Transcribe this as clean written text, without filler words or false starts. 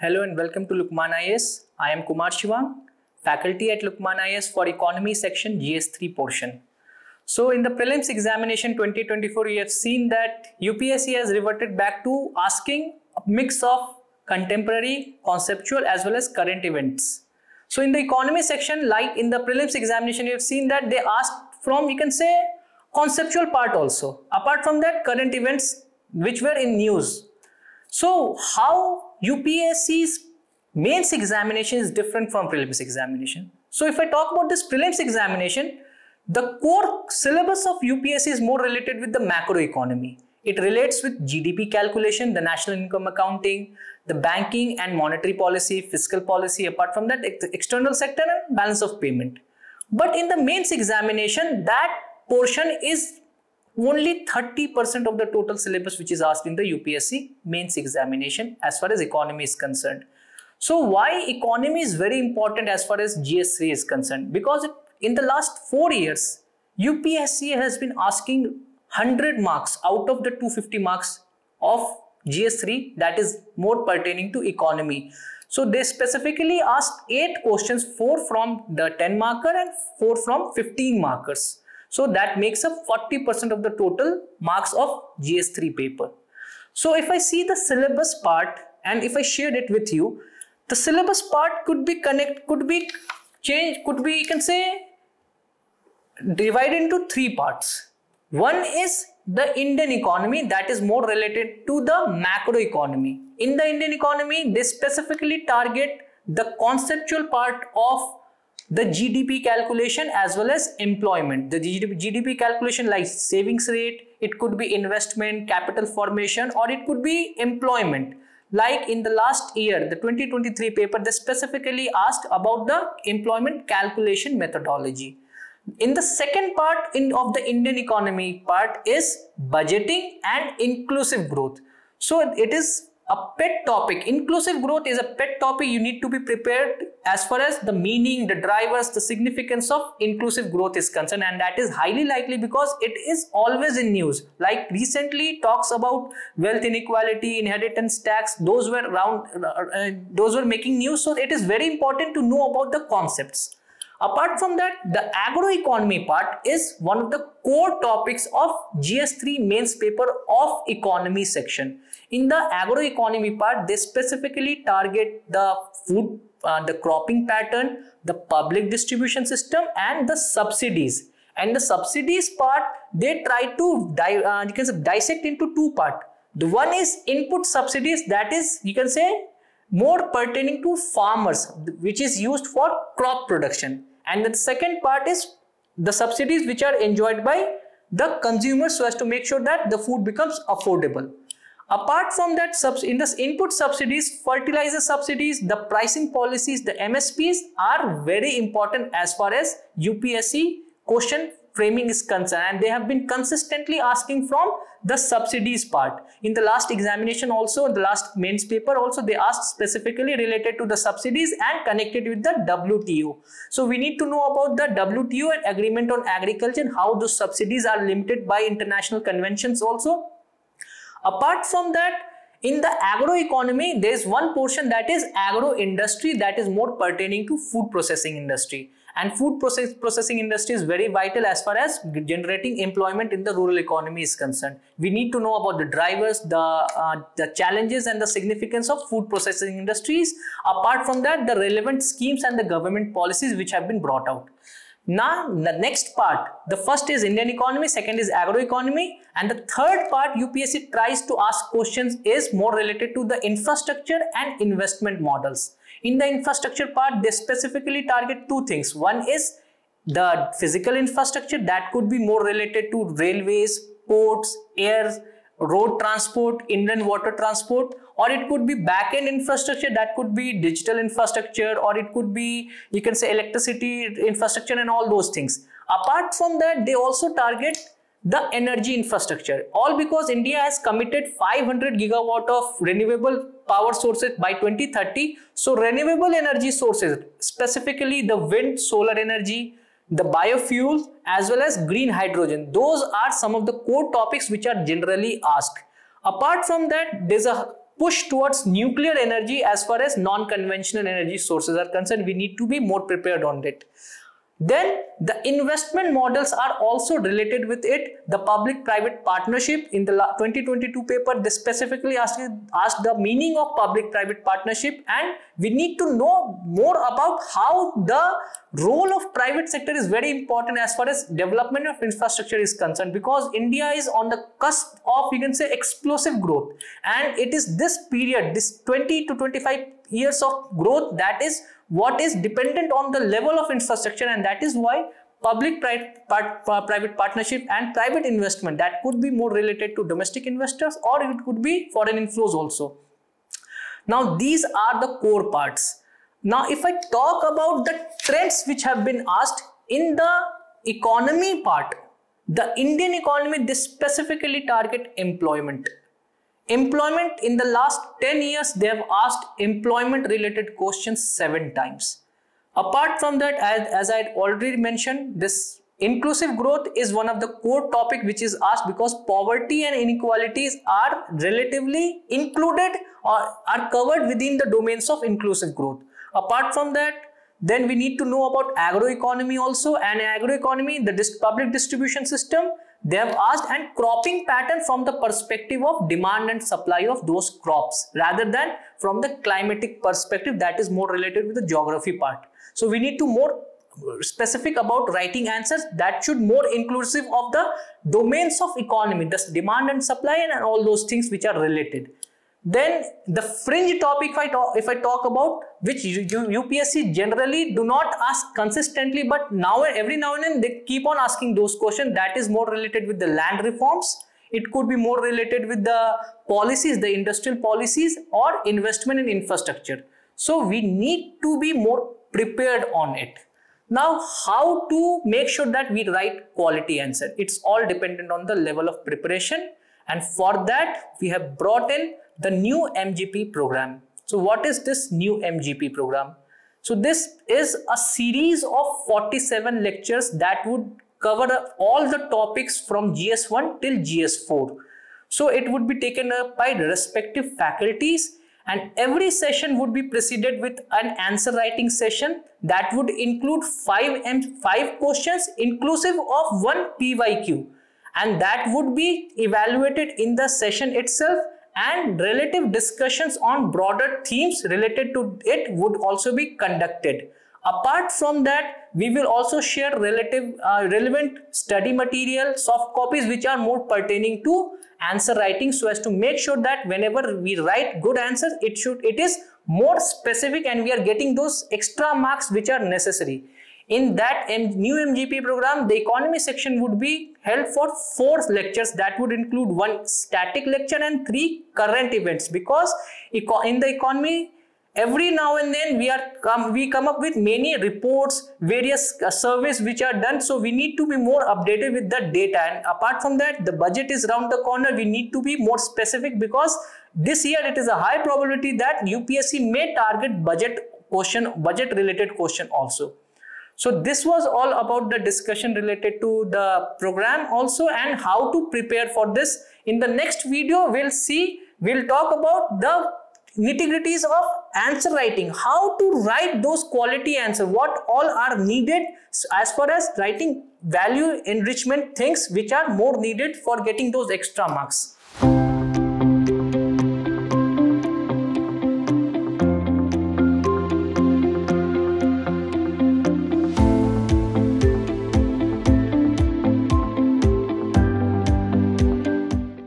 Hello and welcome to Lukman IAS. I am Kumar Shivang, faculty at Lukman IAS for Economy section GS3 portion. So in the prelims examination 2024, we have seen that UPSC has reverted back to asking a mix of contemporary, conceptual as well as current events. So in the economy section, like in the prelims examination, you have seen that they asked from, you can say, conceptual part also. Apart from that, current events which were in news. So how UPSC's mains examination is different from prelims examination. So if I talk about this prelims examination, the core syllabus of UPSC is more related with the macroeconomy. It relates with GDP calculation, the national income accounting, the banking and monetary policy, fiscal policy, apart from that, the external sector and balance of payment. But in the mains examination, that portion is only 30% of the total syllabus which is asked in the UPSC mains examination as far as economy is concerned. So why economy is very important as far as GS3 is concerned? Because in the last 4 years, UPSC has been asking 100 marks out of the 250 marks of GS3 that is more pertaining to economy. So they specifically asked 8 questions, 4 from the 10 marker and 4 from 15 markers. So that makes up 40% of the total marks of GS3 paper. So if I see the syllabus part and if I shared it with you, the syllabus part could be changed, you can say, divided into 3 parts. One is the Indian economy, that is more related to the macro economy. In the Indian economy, they specifically target the conceptual part of the GDP calculation as well as employment. The GDP calculation like savings rate, it could be investment, capital formation, or it could be employment. Like in the last year, the 2023 paper, they specifically asked about the employment calculation methodology. In the second part of the Indian economy part is budgeting and inclusive growth. So it is a pet topic. Inclusive growth is a pet topic. You need to be prepared as far as the meaning, the drivers, the significance of inclusive growth is concerned, and that is highly likely because it is always in news. Like recently talks about wealth inequality, inheritance tax, those were making news. So it is very important to know about the concepts. Apart from that, the agroeconomy part is one of the core topics of GS3 mains paper of economy section. In the agroeconomy part, they specifically target the food, the cropping pattern, the public distribution system and the subsidies. And the subsidies part, they try to dissect into 2 parts. The one is input subsidies, that is, you can say, more pertaining to farmers, which is used for crop production. And the second part is the subsidies which are enjoyed by the consumers so as to make sure that the food becomes affordable. Apart from that, in the input subsidies, fertilizer subsidies, the pricing policies, the MSPs are very important as far as UPSC question framing is concerned, and they have been consistently asking from the subsidies part. In the last examination also, the last mains paper also, they asked specifically related to the subsidies and connected with the WTO. So we need to know about the WTO and Agreement on Agriculture and how those subsidies are limited by international conventions also. Apart from that, in the agroeconomy, there is one portion that is agro industry, that is more pertaining to food processing industry. And food processing industry is very vital as far as generating employment in the rural economy is concerned. We need to know about the drivers, the challenges and the significance of food processing industries. Apart from that, the relevant schemes and the government policies which have been brought out. Now, the next part, the first is Indian economy, second is agroeconomy, and the third part UPSC tries to ask questions is more related to the infrastructure and investment models. In the infrastructure part, they specifically target 2 things. One is the physical infrastructure, that could be more related to railways, ports, air, road transport, inland water transport, or it could be back-end infrastructure, that could be digital infrastructure, or it could be, you can say, electricity infrastructure and all those things. Apart from that, they also target the energy infrastructure, all because India has committed 500 gigawatt of renewable power sources by 2030. So renewable energy sources, specifically the wind, solar energy, the biofuels as well as green hydrogen, those are some of the core topics which are generally asked. Apart from that, there's a push towards nuclear energy as far as non-conventional energy sources are concerned. We need to be more prepared on it. Then the investment models are also related with it. The public-private partnership in the 2022 paper, they specifically asked the meaning of public-private partnership, and we need to know more about how the role of private sector is very important as far as development of infrastructure is concerned, because India is on the cusp of, you can say, explosive growth, and it is this period, this 20 to 25 years of growth, that is what is dependent on the level of infrastructure, and that is why public-private partnership and private investment, that could be more related to domestic investors, or it could be foreign inflows also. Now these are the core parts. Now if I talk about the trends which have been asked in the economy part, the Indian economy, they specifically target employment. Employment, in the last 10 years, they have asked employment related questions 7 times. Apart from that, as I had already mentioned, this inclusive growth is one of the core topic which is asked, because poverty and inequalities are relatively included or are covered within the domains of inclusive growth. Apart from that, then we need to know about agroeconomy also, and agroeconomy, the public distribution system, they have asked, and cropping pattern from the perspective of demand and supply of those crops, rather than from the climatic perspective, that is more related with the geography part. So we need to more specific about writing answers that should more inclusive of the domains of economy, the demand and supply and all those things which are related. Then the fringe topic, if I talk about, which UPSC generally do not ask consistently, but every now and then they keep on asking those questions, that is more related with the land reforms. It could be more related with the policies, the industrial policies, or investment in infrastructure. So we need to be more prepared on it. Now, how to make sure that we write quality answer? It's all dependent on the level of preparation, and for that we have brought in the new MGP program. So what is this new MGP program? So this is a series of 47 lectures that would cover all the topics from GS1 till GS4. So it would be taken up by the respective faculties, and every session would be preceded with an answer writing session that would include 5 questions inclusive of 1 PYQ, and that would be evaluated in the session itself, and relative discussions on broader themes related to it would also be conducted. Apart from that, we will also share relevant study material, soft copies which are more pertaining to answer writing, so as to make sure that whenever we write good answers, it is more specific and we are getting those extra marks which are necessary. In that new MGP program, the economy section would be held for 4 lectures that would include 1 static lecture and 3 current events, because in the economy, every now and then we come up with many reports, various surveys which are done, so we need to be more updated with the data. And apart from that, the budget is round the corner. We need to be more specific, because this year it is a high probability that UPSC may target budget related question also. So this was all about the discussion related to the program also, and how to prepare for this. In the next video, we'll talk about the nitty-gritties of answer writing, how to write those quality answers, what all are needed as far as writing value enrichment things which are more needed for getting those extra marks.